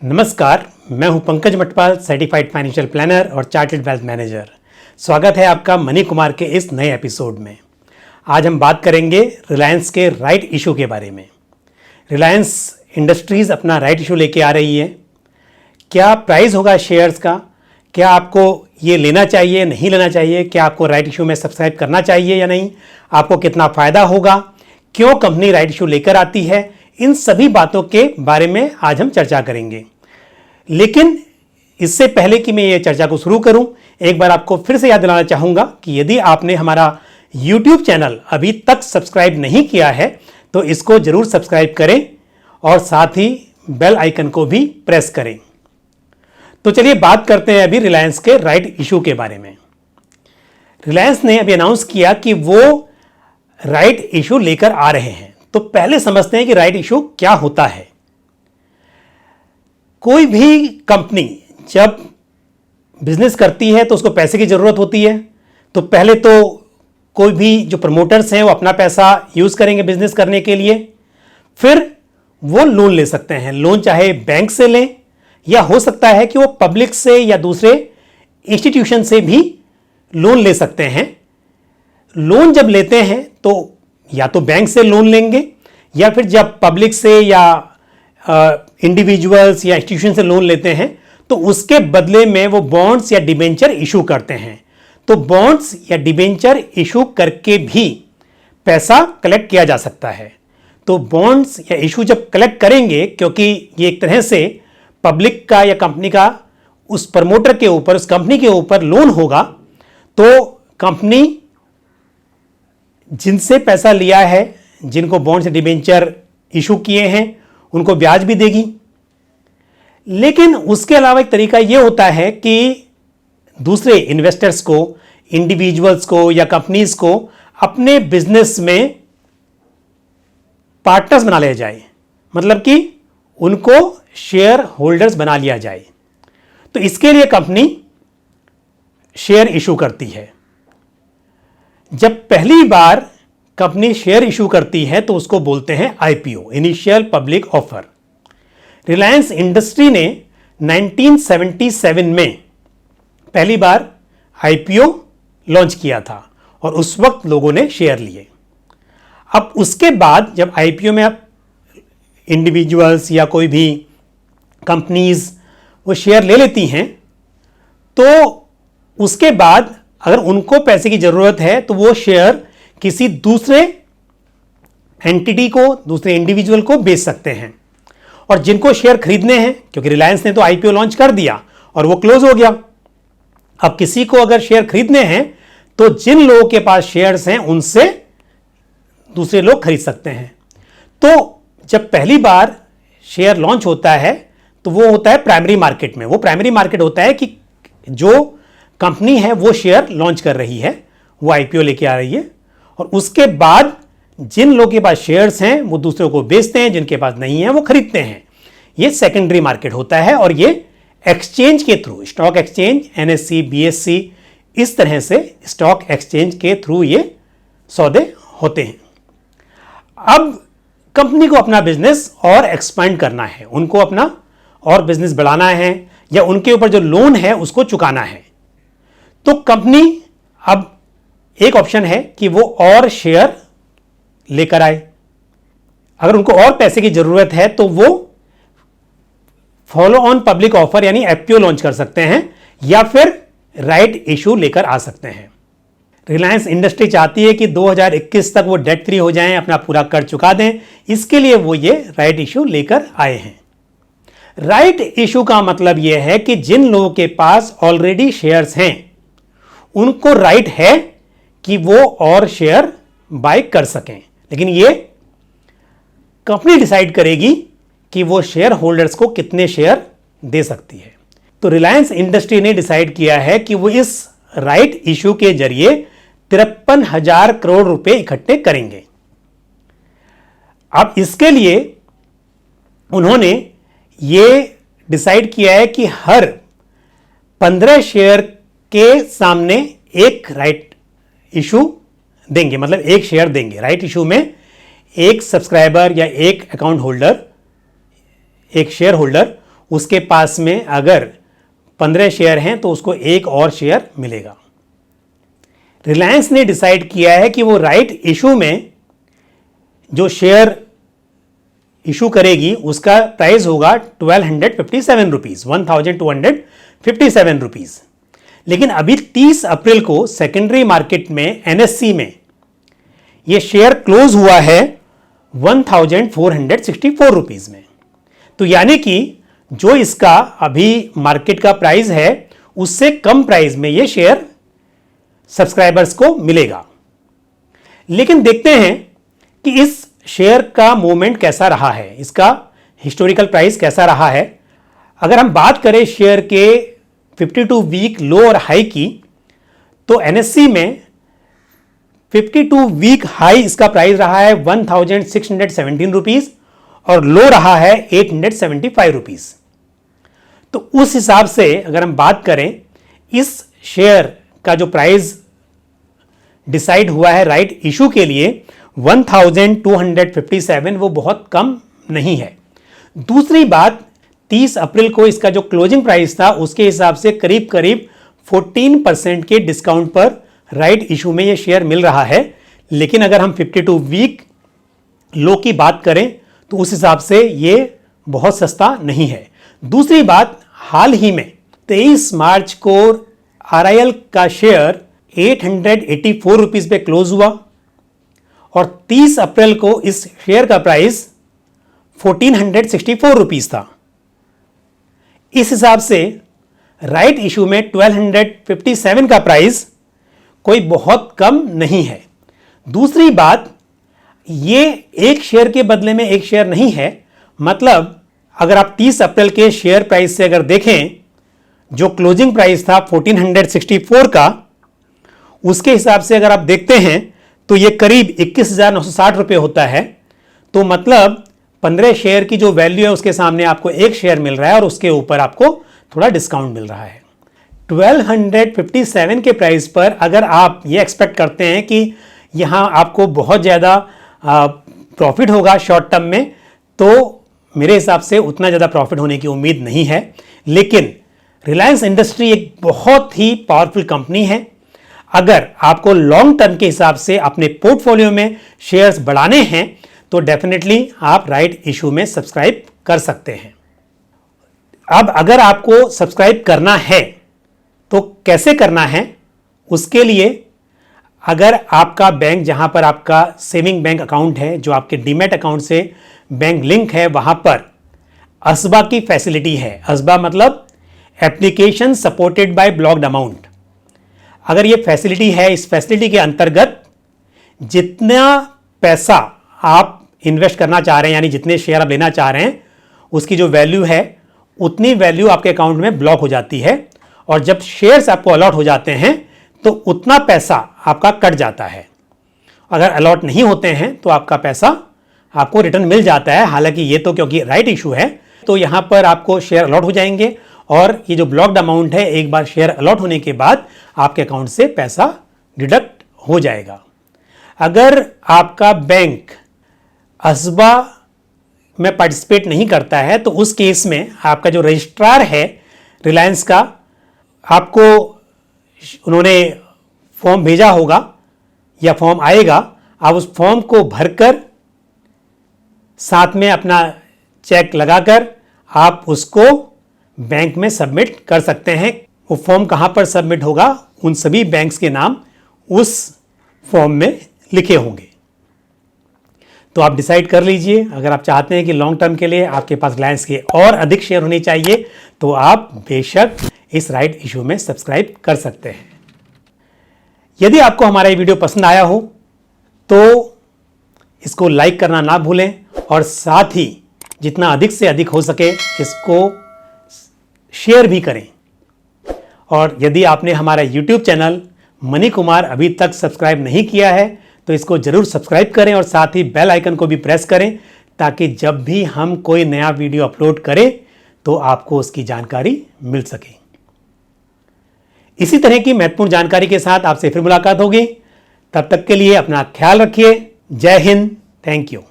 नमस्कार, मैं हूं Pankaj Matpal, certified financial planner और चार्टर्ड वेल्थ मैनेजर। स्वागत है आपका मनी कुमार के इस नए एपिसोड में। आज हम बात करेंगे रिलायंस के राइट इशू के बारे में। रिलायंस इंडस्ट्रीज़ अपना राइट इशू लेके आ रही है। क्या प्राइस होगा शेयर्स का? क्या आपको ये लेना चाहिए, नहीं लेना चाहिए? क्या आपको राइट इशू में सब्सक्राइब करना चाहिए या नहीं? आपको कितना फ़ायदा होगा? क्यों कंपनी राइट इशू लेकर आती है? इन सभी बातों के बारे में आज हम चर्चा करेंगे। लेकिन इससे पहले कि मैं ये चर्चा को शुरू करूं, एक बार आपको फिर से याद दिलाना चाहूँगा कि यदि आपने हमारा YouTube चैनल अभी तक सब्सक्राइब नहीं किया है तो इसको ज़रूर सब्सक्राइब करें और साथ ही बेल आइकन को भी प्रेस करें। तो चलिए बात करते हैं अभी रिलायंस के राइट इशू के बारे में। रिलायंस ने अभी अनाउंस किया कि वो राइट इशू लेकर आ रहे हैं। तो पहले समझते हैं कि राइट इशू क्या होता है। कोई भी कंपनी जब बिजनेस करती है तो उसको पैसे की ज़रूरत होती है। तो पहले तो कोई भी जो प्रमोटर्स हैं वो अपना पैसा यूज़ करेंगे बिजनेस करने के लिए। फिर वो लोन ले सकते हैं। लोन चाहे बैंक से लें या हो सकता है कि वो पब्लिक से या दूसरे इंस्टीट्यूशन से भी लोन ले सकते हैं। लोन जब लेते हैं तो या तो बैंक से लोन लेंगे या फिर जब पब्लिक से या इंडिविजुअल्स या इंस्टीट्यूशन से लोन लेते हैं तो उसके बदले में वो बॉन्ड्स या डिबेंचर इशू करते हैं। तो बॉन्ड्स या डिबेंचर इशू करके भी पैसा कलेक्ट किया जा सकता है। तो बॉन्ड्स या इशू जब कलेक्ट करेंगे, क्योंकि ये एक तरह से पब्लिक का या कंपनी का उस प्रमोटर के ऊपर, उस कंपनी के ऊपर लोन होगा, तो कंपनी जिनसे पैसा लिया है, जिनको बॉन्ड से डिबेंचर इशू किए हैं, उनको ब्याज भी देगी। लेकिन उसके अलावा एक तरीका यह होता है कि दूसरे इन्वेस्टर्स को, इंडिविजुअल्स को या कंपनीज को अपने बिजनेस में पार्टनर्स बना लिया जाए, मतलब कि उनको शेयर होल्डर्स बना लिया जाए। तो इसके लिए कंपनी शेयर इशू करती है। जब पहली बार कंपनी शेयर इशू करती है तो उसको बोलते हैं IPO, initial public offer. Reliance industry ने 1977 में पहली बार आईपीओ लॉन्च किया था और उस वक्त लोगों ने शेयर लिए। अब उसके बाद जब आईपीओ में अब इंडिविजुअल्स या कोई भी कंपनीज वो शेयर ले लेती हैं, तो उसके बाद अगर उनको पैसे की ज़रूरत है तो वो शेयर किसी दूसरे एंटिटी को, दूसरे इंडिविजुअल को बेच सकते हैं। और जिनको शेयर खरीदने हैं, क्योंकि रिलायंस ने तो आईपीओ लॉन्च कर दिया और वो क्लोज हो गया, अब किसी को अगर शेयर खरीदने हैं तो जिन लोगों के पास शेयर्स हैं उनसे दूसरे लोग खरीद सकते हैं। तो जब पहली बार शेयर लॉन्च होता है तो वो होता है प्राइमरी मार्केट में। वो प्राइमरी मार्केट होता है कि जो कंपनी है वो शेयर लॉन्च कर रही है, वो आईपीओ लेके आ रही है, और उसके बाद जिन लोगों के पास शेयर्स हैं वो दूसरों को बेचते हैं, जिनके पास नहीं है वो खरीदते हैं। ये सेकेंडरी मार्केट होता है और ये एक्सचेंज के through, stock exchange, NSC, BSc, इस तरह से स्टॉक एक्सचेंज के थ्रू ये सौदे होते हैं। अब कंपनी को अपना बिजनेस और एक्सपांड करना है, उनको अपना और बिजनेस बढ़ाना है या उनके ऊपर जो लोन है उसको चुकाना है। तो कंपनी अब एक ऑप्शन है कि वो और शेयर लेकर आए। अगर उनको और पैसे की जरूरत है तो वो फॉलो ऑन पब्लिक ऑफर यानी एफपीओ लॉन्च कर सकते हैं या फिर राइट इशू लेकर आ सकते हैं। रिलायंस इंडस्ट्री चाहती है कि 2021 तक वो डेट फ्री हो जाएं, अपना पूरा कर चुका दें। इसके लिए वो ये राइट इशू लेकर आए हैं। राइट इशू का मतलब यह है कि जिन लोगों के पास ऑलरेडी शेयर्स हैं उनको राइट है कि वो और शेयर बाय कर सकें, लेकिन ये कंपनी डिसाइड करेगी कि वो शेयर होल्डर्स को कितने शेयर दे सकती है। तो रिलायंस इंडस्ट्री ने डिसाइड किया है कि वो इस राइट इशू के जरिए 53,000 करोड़ रुपए इकट्ठे करेंगे। अब इसके लिए उन्होंने ये डिसाइड किया है कि हर 15 शेयर के सामने एक राइट इशू देंगे, मतलब एक शेयर देंगे। राइट इशू में एक सब्सक्राइबर या एक अकाउंट होल्डर, एक शेयर होल्डर, उसके पास में अगर 15 शेयर हैं तो उसको एक और शेयर मिलेगा। रिलायंस ने डिसाइड किया है कि वो राइट इशू में जो शेयर इशू करेगी उसका प्राइस होगा 1257 रुपीज, 1257 रुपीज। लेकिन अभी 30 अप्रैल को सेकेंडरी मार्केट में एनएससी में ये शेयर क्लोज हुआ है 1464 रुपीज में। तो यानी कि जो इसका अभी मार्केट का प्राइस है उससे कम प्राइस में ये शेयर सब्सक्राइबर्स को मिलेगा। लेकिन देखते हैं कि इस शेयर का मूवमेंट कैसा रहा है, इसका हिस्टोरिकल प्राइस कैसा रहा है। अगर हम बात करें शेयर के 52 वीक लो और हाई की, तो एनएससी में 52 वीक हाई इसका प्राइस रहा है 1617 रुपीज और लो रहा है 875 रुपीज। तो उस हिसाब से अगर हम बात करें, इस शेयर का जो प्राइस डिसाइड हुआ है राइट इशू के लिए 1257 वो बहुत कम नहीं है। दूसरी बात, 30 अप्रैल को इसका जो क्लोजिंग प्राइस था उसके हिसाब से करीब करीब 14% के डिस्काउंट पर राइट इशू में ये शेयर मिल रहा है। लेकिन अगर हम 52 वीक लो की बात करें तो उस हिसाब से ये बहुत सस्ता नहीं है। दूसरी बात, हाल ही में 23 मार्च को RIL का शेयर 884 रुपीज पे क्लोज हुआ और 30 अप्रैल को इस शेयर का प्राइस 1464 रुपीज था। इस हिसाब से राइट इशू में 1257 का प्राइस कोई बहुत कम नहीं है। दूसरी बात, ये एक शेयर के बदले में एक शेयर नहीं है। मतलब अगर आप 30 अप्रैल के शेयर प्राइस से अगर देखें, जो क्लोजिंग प्राइस था 1464 का, उसके हिसाब से अगर आप देखते हैं तो ये करीब 21,960 रुपये होता है। तो मतलब 15 शेयर की जो वैल्यू है उसके सामने आपको एक शेयर मिल रहा है और उसके ऊपर आपको थोड़ा डिस्काउंट मिल रहा है। 1257 के प्राइस पर अगर आप ये एक्सपेक्ट करते हैं कि यहाँ आपको बहुत ज़्यादा प्रॉफिट होगा शॉर्ट टर्म में, तो मेरे हिसाब से उतना ज़्यादा प्रॉफिट होने की उम्मीद नहीं है। लेकिन रिलायंस इंडस्ट्री एक बहुत ही पावरफुल कंपनी है। अगर आपको लॉन्ग टर्म के हिसाब से अपने पोर्टफोलियो में शेयर्स बढ़ाने हैं तो डेफिनेटली आप राइट इशू में सब्सक्राइब कर सकते हैं। अब अगर आपको सब्सक्राइब करना है तो कैसे करना है, उसके लिए अगर आपका बैंक, जहां पर आपका सेविंग बैंक अकाउंट है, जो आपके डीमैट अकाउंट से बैंक लिंक है, वहां पर असबा की फैसिलिटी है। असबा मतलब application supported by blocked amount. अगर ये फैसिलिटी है, इस फैसिलिटी के अंतर्गत जितना पैसा आप इन्वेस्ट करना चाह रहे हैं, यानी जितने शेयर आप लेना चाह रहे हैं, उसकी जो वैल्यू है उतनी वैल्यू आपके अकाउंट में ब्लॉक हो जाती है और जब शेयर्स आपको अलॉट हो जाते हैं तो उतना पैसा आपका कट जाता है। अगर अलॉट नहीं होते हैं तो आपका पैसा आपको रिटर्न मिल जाता है। हालांकि ये तो क्योंकि राइट इशू है तो यहाँ पर आपको शेयर अलॉट हो जाएंगे और ये जो ब्लॉक्ड अमाउंट है, एक बार शेयर अलॉट होने के बाद आपके अकाउंट से पैसा डिडक्ट हो जाएगा। अगर आपका बैंक असबा में पार्टिसिपेट नहीं करता है तो उस केस में आपका जो रजिस्ट्रार है रिलायंस का, आपको उन्होंने फॉर्म भेजा होगा या फॉर्म आएगा, आप उस फॉर्म को भरकर साथ में अपना चेक लगाकर आप उसको बैंक में सबमिट कर सकते हैं। वो फॉर्म कहाँ पर सबमिट होगा, उन सभी बैंक्स के नाम उस फॉर्म में लिखे होंगे। तो आप डिसाइड कर लीजिए। अगर आप चाहते हैं कि लॉन्ग टर्म के लिए आपके पास रिलायंस के और अधिक शेयर होने चाहिए तो आप बेशक इस राइट इशू में सब्सक्राइब कर सकते हैं। यदि आपको हमारा ये वीडियो पसंद आया हो तो इसको लाइक करना ना भूलें और साथ ही जितना अधिक से अधिक हो सके इसको शेयर भी करें। और यदि आपने हमारा YouTube चैनल मनी कुमार अभी तक सब्सक्राइब नहीं किया है तो इसको जरूर सब्सक्राइब करें और साथ ही बेल आइकन को भी प्रेस करें ताकि जब भी हम कोई नया वीडियो अपलोड करें तो आपको उसकी जानकारी मिल सके। इसी तरह की महत्वपूर्ण जानकारी के साथ आपसे फिर मुलाकात होगी। तब तक के लिए अपना ख्याल रखिए। जय हिंद। Thank you.